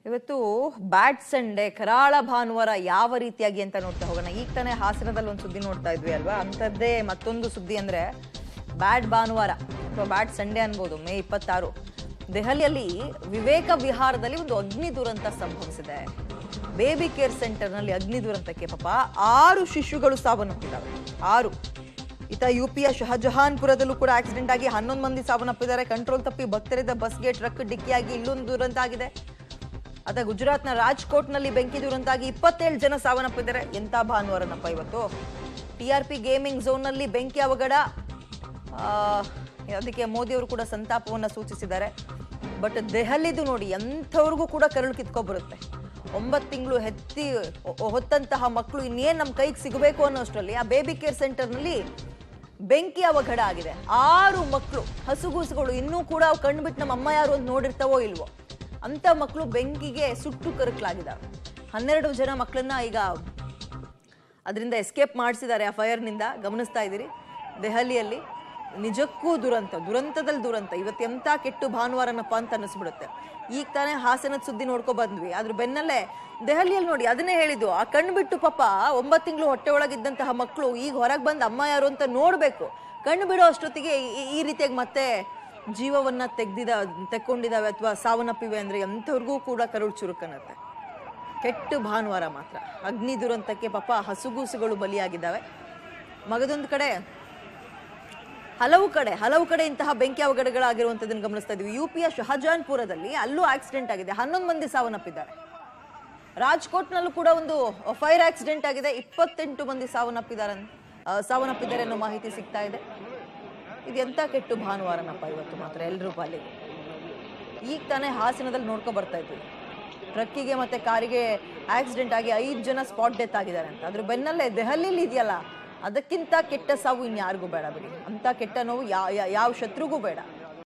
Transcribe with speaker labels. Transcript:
Speaker 1: ಇವತ್ತು ಬ್ಯಾಡ್ ಸಂಡೇ ಕರಾಳ ಭಾನುವಾರ ಯಾವ ರೀತಿಯಾಗಿ ಅಂತ ನೋಡ್ತಾ ಹೋಗೋಣ. ಈಗ ತಾನೇ ಹಾಸನದಲ್ಲಿ ಒಂದು ಸುದ್ದಿ ನೋಡ್ತಾ ಇದ್ವಿ ಅಲ್ವಾ, ಅಂಥದ್ದೇ ಮತ್ತೊಂದು ಸುದ್ದಿ ಅಂದ್ರೆ ಬ್ಯಾಡ್ ಭಾನುವಾರ ಅಥವಾ ಬ್ಯಾಡ್ ಸಂಡೇ ಅನ್ಬೋದು. ಮೇ 26 ದೆಹಲಿಯಲ್ಲಿ ವಿವೇಕ ವಿಹಾರದಲ್ಲಿ ಒಂದು ಅಗ್ನಿ ದುರಂತ ಸಂಭವಿಸಿದೆ. ಬೇಬಿ ಕೇರ್ ಸೆಂಟರ್ನಲ್ಲಿ ಅಗ್ನಿ ದುರಂತಕ್ಕೆ ಪಾಪ 6 ಶಿಶುಗಳು ಸಾವನ್ನಪ್ಪಿದ್ದಾವೆ. 6. ಇತ ಯುಪಿಯ ಶಹಜಹಾನ್ಪುರದಲ್ಲೂ ಕೂಡ ಆಕ್ಸಿಡೆಂಟ್ ಆಗಿ 11 ಮಂದಿ ಸಾವನ್ನಪ್ಪಿದ್ದಾರೆ. ಕಂಟ್ರೋಲ್ ತಪ್ಪಿ ಭಕ್ತರಿದ್ದ ಬಸ್ಗೆ ಟ್ರಕ್ ಡಿಕ್ಕಿಯಾಗಿ ಇಲ್ಲೊಂದು ದುರಂತ ಆಗಿದೆ. ಅದ ಗುಜರಾತ್ನ ರಾಜ್ಕೋಟ್ನಲ್ಲಿ ಬೆಂಕಿ ದುರಂತಾಗಿ 27 ಜನ ಸಾವನ್ನಪ್ಪಿದ್ದಾರೆ. ಎಂಥ ಭಾನುವಾರನಪ್ಪ ಇವತ್ತು. TRP ಗೇಮಿಂಗ್ ಝೋನ್ನಲ್ಲಿ ಬೆಂಕಿ ಅವಘಡ. ಅದಕ್ಕೆ ಮೋದಿ ಅವರು ಕೂಡ ಸಂತಾಪವನ್ನು ಸೂಚಿಸಿದ್ದಾರೆ. ಬಟ್ ದೆಹಲಿದು ನೋಡಿ ಎಂಥವ್ರಿಗೂ ಕೂಡ ಕರುಳು ಕಿತ್ಕೊಬರುತ್ತೆ. 9 ತಿಂಗಳು ಹೊತ್ತಂತಹ ಮಕ್ಕಳು ಇನ್ನೇನು ನಮ್ಮ ಕೈಗೆ ಸಿಗಬೇಕು ಅನ್ನೋಷ್ಟರಲ್ಲಿ ಆ ಬೇಬಿ ಕೇರ್ ಸೆಂಟರ್ನಲ್ಲಿ ಬೆಂಕಿ ಅವಘಡ ಆಗಿದೆ. 6 ಮಕ್ಕಳು ಹಸುಗೂಸುಗಳು ಇನ್ನೂ ಕೂಡ ಅವು ಕಣ್ಬಿಟ್ಟು ನಮ್ಮ ಅಮ್ಮ ಯಾರು ಅಂತ ನೋಡಿರ್ತಾವೋ ಇಲ್ವೋ ಅಂತ ಮಕ್ಕಳು ಬೆಂಕಿಗೆ ಸುಟ್ಟು ಕರಕಲಾಗಿದ್ದಾವೆ. 12 ಜನ ಮಕ್ಕಳನ್ನ ಈಗ ಅದರಿಂದ ಎಸ್ಕೇಪ್ ಮಾಡಿಸಿದ್ದಾರೆ ಆ ಫೈರ್ನಿಂದ. ಗಮನಿಸ್ತಾ ಇದ್ದೀರಿ ದೆಹಲಿಯಲ್ಲಿ. ನಿಜಕ್ಕೂ ದುರಂತದಲ್ಲಿ ದುರಂತ. ಇವತ್ತು ಎಂಥ ಕೆಟ್ಟು ಭಾನುವಾರನಪ್ಪ ಅಂತ ಅನ್ನಿಸ್ಬಿಡುತ್ತೆ. ಈಗ ತಾನೇ ಹಾಸನದ ಸುದ್ದಿ ನೋಡ್ಕೊ ಬಂದ್ವಿ, ಅದ್ರ ಬೆನ್ನಲ್ಲೇ ದೆಹಲಿಯಲ್ಲಿ ನೋಡಿ ಅದನ್ನೇ ಹೇಳಿದ್ದು. ಆ ಕಣ್ಬಿಟ್ಟು ಪಾಪ 9 ತಿಂಗಳು ಹೊಟ್ಟೆ ಒಳಗಿದ್ದಂತಹ ಮಕ್ಕಳು ಈಗ ಹೊರಗೆ ಬಂದು ಅಮ್ಮ ಯಾರು ಅಂತ ನೋಡಬೇಕು. ಕಣ್ಣು ಬಿಡೋ ಅಷ್ಟೊತ್ತಿಗೆ ಈ ರೀತಿಯಾಗಿ ಮತ್ತೆ ಜೀವವನ್ನ ತೆಕ್ಕೊಂಡಿದ್ದಾವೆ ಅಥವಾ ಸಾವನ್ನಪ್ಪಿವೆ ಅಂದ್ರೆ ಎಂಥವ್ರಿಗೂ ಕೂಡ ಕರುಳು ಚುರುಕನ್ನತ್ತೆ. ಕೆಟ್ಟು ಭಾನುವಾರ ಮಾತ್ರ. ಅಗ್ನಿ ದುರಂತಕ್ಕೆ ಪಾಪ ಹಸುಗೂಸುಗಳು ಬಲಿಯಾಗಿದ್ದಾವೆ. ಮಗದೊಂದು ಕಡೆ ಹಲವು ಕಡೆ ಇಂತಹ ಬೆಂಕಿ ಅವಘಡಗಳಾಗಿರುವಂಥದ್ದನ್ನು ಗಮನಿಸ್ತಾ ಇದ್ವಿ. ಯುಪಿಯ ಶಹಜಹಾನ್ಪುರದಲ್ಲಿ ಅಲ್ಲೂ ಆಕ್ಸಿಡೆಂಟ್ ಆಗಿದೆ. 11 ಮಂದಿ ಸಾವನ್ನಪ್ಪಿದ್ದಾರೆ. ರಾಜ್ಕೋಟ್ನಲ್ಲೂ ಕೂಡ ಒಂದು ಫೈರ್ ಆಕ್ಸಿಡೆಂಟ್ ಆಗಿದೆ. 28 ಮಂದಿ ಸಾವನ್ನಪ್ಪಿದ್ದಾರೆ ಅನ್ನೋ ಮಾಹಿತಿ ಸಿಗ್ತಾ ಇದೆ. ಇದು ಎಂತ ಕೆಟ್ಟು ಭಾನುವಾರನಪ್ಪ ಇವತ್ತು ಮಾತ್ರ ಎಲ್ಲರೂ ಪಾಲಿಗೆ. ಈಗ ತಾನೇ ಹಾಸನದಲ್ಲಿ ನೋಡ್ಕೊ ಬರ್ತಾ ಇದ್ವಿ. ಟ್ರಕ್ಕಿಗೆ ಮತ್ತೆ ಕಾರಿಗೆ ಆಕ್ಸಿಡೆಂಟ್ ಆಗಿ 5 ಜನ ಸ್ಪಾಟ್ ಡೆತ್ ಆಗಿದ್ದಾರೆ ಅಂತ. ಅದ್ರ ಬೆನ್ನಲ್ಲೇ ದೆಹಲಿಲಿ ಇದೆಯಲ್ಲ, ಅದಕ್ಕಿಂತ ಕೆಟ್ಟ ಸಾವು ಇನ್ಯಾರಿಗೂ ಬೇಡ ಬಿಡಿ. ಅಂತ ಕೆಟ್ಟ ನೋವು ಯಾವ ಶತ್ರುಗೂ ಬೇಡ.